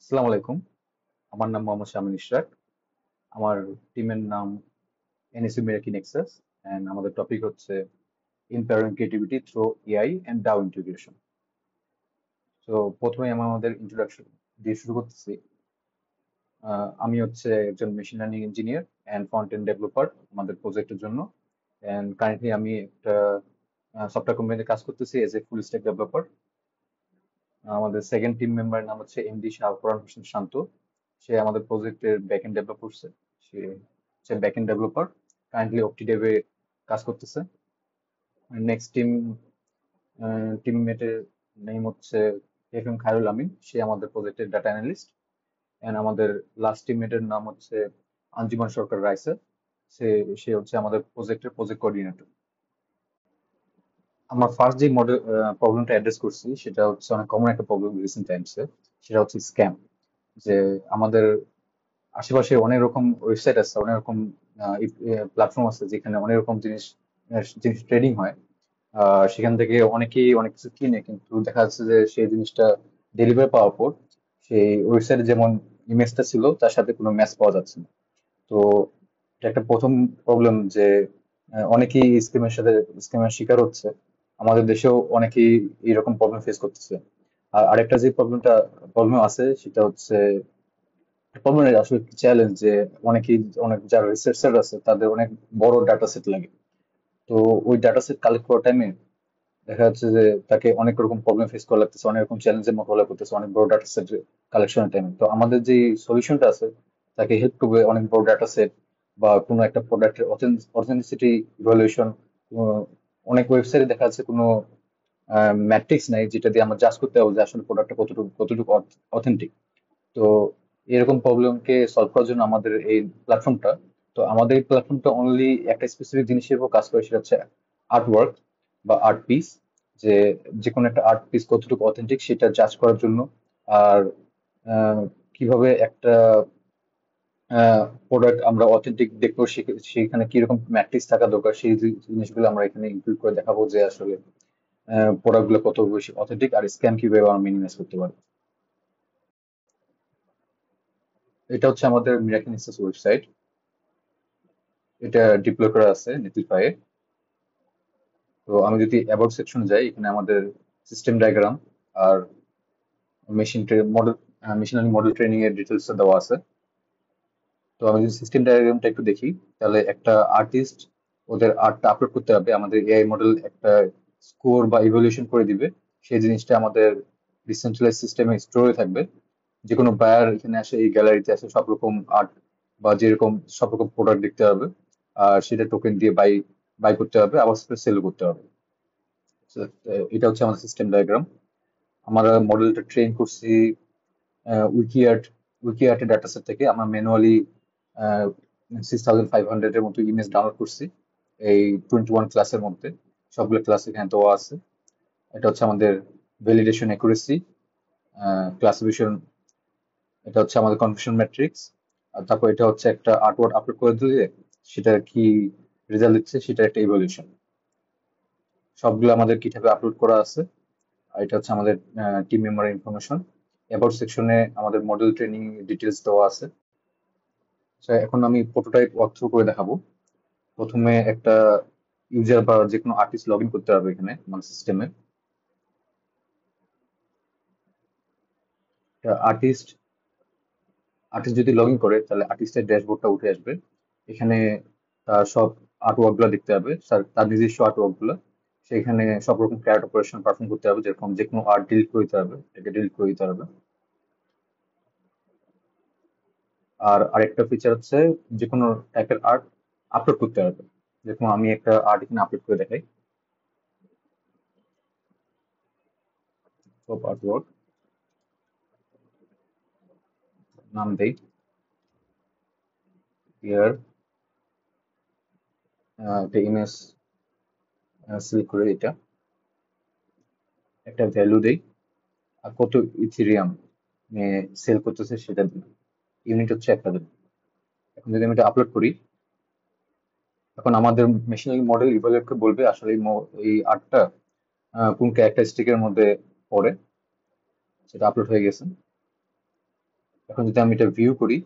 আসসালামু আলাইকুম। আমার নাম মোহাম্মদ শামিন ইশরাক। আমার টিমের নাম এনএসইউ মিরাকি নেক্সাস এন্ড আমাদের টপিক হচ্ছে empowering creativity through AI and DAO integration। তো প্রথমে আমি আমাদের ইন্ট্রোডাকশন দিয়ে শুরু করতেছি। আমি হচ্ছে একজন machine learning engineer and front end developer আমাদের প্রজেক্টের জন্য। এন্ড কারেন্টলি আমি একটা সফটওয়্যার কোম্পানিতে কাজ করতেছি as a full stack developer. আমাদের সেকেন্ড টিম মেম্বার নাম হচ্ছে এমডি শাহপুরান হোসেন শান্ত। সে আমাদের প্রজেক্টের ব্যাকএন্ড ডেভেলপ করছে। সে হচ্ছে ব্যাকএন্ড ডেভেলপার, কারেন্টলি অক্টিডেভে কাজ করতেছে। নেক্সট টিমমেটের নেম হচ্ছে এফ এম খায়রুল আমিন, সে আমাদের প্রজেক্টের ডাটা অ্যানালিস্ট। এন্ড আমাদের লাস্ট টিমমেটের নাম হচ্ছে আঞ্জুমান সরকার রাইসা। সে সে হচ্ছে আমাদের প্রজেক্টের প্রজেক্ট কোঅর্ডিনেটর। আমার ফার্স্ট যে মডেল প্রবলেমটা অ্যাড্রেস করছি সেটা হচ্ছে অনেক কমন একটা প্রবলেম রিসেন্ট টাইমসে। সেটা হচ্ছে স্ক্যাম। যে আমাদের আশেপাশে অনেক রকম ওয়েবসাইট আছে, অনেক রকম প্ল্যাটফর্ম আছে যেখানে অনেক রকম জিনিস জিনিস ট্রেডিং হয়। সেখান থেকে অনেকেই অনেক কিছু কিনে, কিন্তু দেখা যাচ্ছে যে সেই জিনিসটা ডেলিভারি পাওয়ার পর সেই ওয়েবসাইটে যেমন ইমেজটা ছিল তার সাথে কোনো ম্যাচ পাওয়া যাচ্ছে না। তো এটা একটা প্রথম প্রবলেম যে অনেকেই স্ক্যামের শিকার হচ্ছে। আমাদের দেশেও অনেকেই এরকম প্রবলেম ফেস করতেছে। আর আরেকটা যে প্রবলেম আছে সেটা হচ্ছে প্রবলেম আসলে চ্যালেঞ্জ যে অনেকেই অনেক যারা রিসার্চার আছে তাদের অনেক বড় ডাটা সেট লাগে। তো ওই ডাটা সেট কালেক্ট করার টাইমে দেখা যাচ্ছে যে তাকে অনেক রকম প্রবলেম ফেস করা লাগতেছে, অনেক রকম চ্যালেঞ্জের মোকাবেলা করতেছে অনেক বড় ডাটা সেট কালেকশনের টাইমে। তো আমাদের যে সলিউশনটা আছে তাকে হেল্প করবে অনেক বড় ডাটা সেট বা কোনো একটা প্রোডাক্টের অথেন্টিসিটি ইভালুয়েশন। অনেক ওয়েবসাইটে দেখা যাচ্ছে কোনো ম্যাট্রিক্স নাই যেটা দিয়ে আমরা জাজ করতে পারবো যে আসলে প্রোডাক্টটা কতটুকু অথেন্টিক। তো এরকম প্রবলেমকে সলভ করার জন্য আমাদের এই প্ল্যাটফর্মটা, তো আমাদের এই প্ল্যাটফর্মটা অনলি একটা স্পেসিফিক জিনিসের উপর কাজ করে, সেটা হচ্ছে আর্ট ওয়ার্ক বা আর্ট পিস। যে যে কোনো একটা আর্ট পিস কতটুকু অথেন্টিক সেটা জাজ করার জন্য। আর আহ, কিভাবে একটা প্রোডাক্ট আমরা অথেন্টিক দেখবো, সেখানে কিরকম ম্যাট্রিক্স থাকা দরকার সেই জিনিসগুলো আমরা এখানে ইনক্লুড করে দেখাবো যে আসলে প্রোডাক্ট গুলো কত বেশি অথেন্টিক আর স্ক্যাম কিভাবে আমরা মিনিমাইজ করতে পারি। এটা হচ্ছে আমাদের মিরাকিনিসিস ওয়েবসাইট। এটা ডিপ্লয় করা আছে নেটিফাই। তো আমি যদি অ্যাবাউট সেকশন যাই, এখানে আমাদের সিস্টেম ডায়াগ্রাম আর model machine learning model training এর ডিটেলস দেওয়া আছে। তো আমি যদি সিস্টেম ডায়াগ্রামটা একটু দেখি, তাহলে একটা আর্টিস্ট ওদের আর্টটা আপলোড করতে হবে, আমাদের এআই মডেল একটা স্কোর বা ইভ্যালুয়েশন করে দিবে। সেই জিনিসটা আমাদের ডিসেন্ট্রালাইজ সিস্টেমে স্টোর হয়ে থাকবে। যে কোনো বায়ার এখানে আসে, এই গ্যালারিতে আসে সব রকম আর্ট বা যেরকম সব রকম প্রোডাক্ট দেখতে হবে। আর সেটা টোকেন দিয়ে বাই বাই করতে হবে, আবার সেল করতে হবে। So, এটা হচ্ছে আমাদের সিস্টেম ডায়াগ্রাম। আমরা মডেলটা ট্রেন করছি উইকিআর্ট উইকিআর্টের ডাটাসেট থেকে। আমরা ম্যানুয়ালি 6500 এর মতো ইমেজ ডাউনলোড করছি এই 21 ক্লাসের মধ্যে। সবগুলো ক্লাস এখানে দেওয়া আছে। এটা হচ্ছে আমাদের ভ্যালিডেশন অ্যাকুরেসি, ক্লাসিফিকেশন, এটা হচ্ছে আমাদের কনফিউশন ম্যাট্রিক্স। আর তারপর এটা হচ্ছে একটা আর্টওয়ার্ক আপলোড করে দিলে সেটা কি রেজাল্ট দিচ্ছে সেটা একটা ইভ্যালুয়েশন। সবগুলো আমাদের কিভাবে আপলোড করা আছে। আর এটা হচ্ছে আমাদের টিম মেম্বারের ইনফরমেশন। অ্যাবাউট সেকশনে আমাদের মডেল ট্রেনিং ডিটেলস দেওয়া আছে। So, এখন আমি প্রোটোটাইপ ওয়ার্ক থ্রু করে দেখাবো। প্রথমে একটা ইউজার বা যে কোনো আর্টিস্ট লগ ইন করতে হবে এখানে মানে সিস্টেমে। আর্টিস্ট আর্টিস্ট যদি লগ ইন করে তাহলে আর্টিস্টের ড্যাশবোর্ডটা উঠে আসবে। এখানে তার সব আর্ট ওয়ার্ক গুলো দেখতে হবে, তার নিজস্ব আর্ট ওয়ার্ক গুলো। সেখানে সব রকম ক্যারেক্ট অপারেশন পারফর্ম করতে হবে, যেরকম যে কোনো আর্ট ডিলিট করে দিতে হবে, এটাকে ডিলিট করে দিতে হবে। আর আরেকটা ফিচার হচ্ছে যে কোনো টাইপের আর্ট আপলোড করতে হবে। যেরকম আমি একটা আর্ট এখানে আপলোড করে দেখাই। সব আর্ট ওয়ার্ক নাম দেই ইয়ার, একটা ইমেজ সিলেক্ট করে এটা একটা ভ্যালু দেই। আর কত ইথেরিয়াম সেল করতেছে সেটা দিই। ইউনিট হচ্ছে একটা দিন। এখন যদি আমি এটা আপলোড করি, এখন আমাদের মেশিন মডেল ইভালুয়েটকে বলবে আসলে এই আর্টটা কোন ক্যারেক্টারিস্টিকের মধ্যে পড়ে। সেটা আপলোড হয়ে গেছে। এখন যদি আমি এটা ভিউ করি,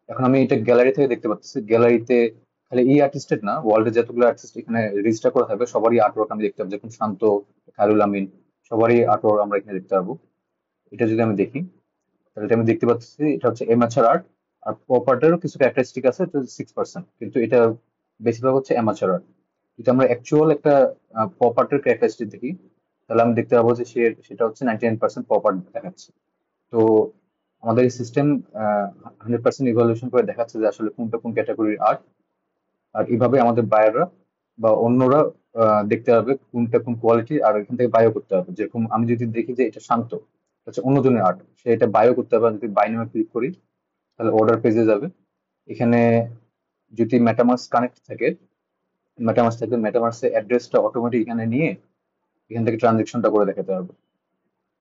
এখন আমি এটা গ্যালারি থেকে দেখতে পাচ্ছি। গ্যালারিতে খালি এই আর্টিস্টের না, ওয়ার্ল্ডে যতগুলো আর্টিস্ট এখানে রেজিস্টার করা থাকবে সবারই আর্টওয়ার্ক আমি দেখতে পাবো, যেরকম শান্ত, খায়রুল আমিন, সবারই আর্টওয়ার্ক আমরা এখানে দেখতে পাবো। এটা যদি আমি দেখি, তাহলে এটা আমি দেখতে পাচ্ছি এটা হচ্ছে অ্যামাচার আর্ট। আর পপ আর্টেরও কিছু ক্যারেক্টারিস্টিক আছে, এটা 6%, কিন্তু এটা বেশিরভাগ হচ্ছে অ্যামাচার আর্ট। যদি আমরা অ্যাকচুয়াল একটা পপ আর্টের ক্যারেক্টারিস্টিক দেখি, তাহলে আমি দেখতে পাবো যে সেটা হচ্ছে 99% পপ আর্ট দেখাচ্ছে। তো আমাদের এই সিস্টেম 100% ইভালুয়েশন করে দেখাচ্ছে যে আসলে কোনটা কোন ক্যাটাগরির আর্ট। আর এইভাবে আমাদের বায়াররা বা অন্যরা দেখতে পারবে কোনটা কোন কোয়ালিটি, আর এখান থেকে বায়ো করতে হবে। যেরকম আমি যদি দেখি যে এটা শান্ত, এটা হচ্ছে অন্যজনের আর্ট, সে এটা বায়ো করতে হবে। আমি যদি বাই নামে ক্লিক করি, তাহলে অর্ডার পেজে যাবে। এখানে যদি মেটামাস কানেক্ট থাকে, মেটামাস থাকলে মেটামাসের অ্যাড্রেসটা অটোমেটিক এখানে নিয়ে এখান থেকে ট্রানজেকশনটা করে দেখাতে পারবে।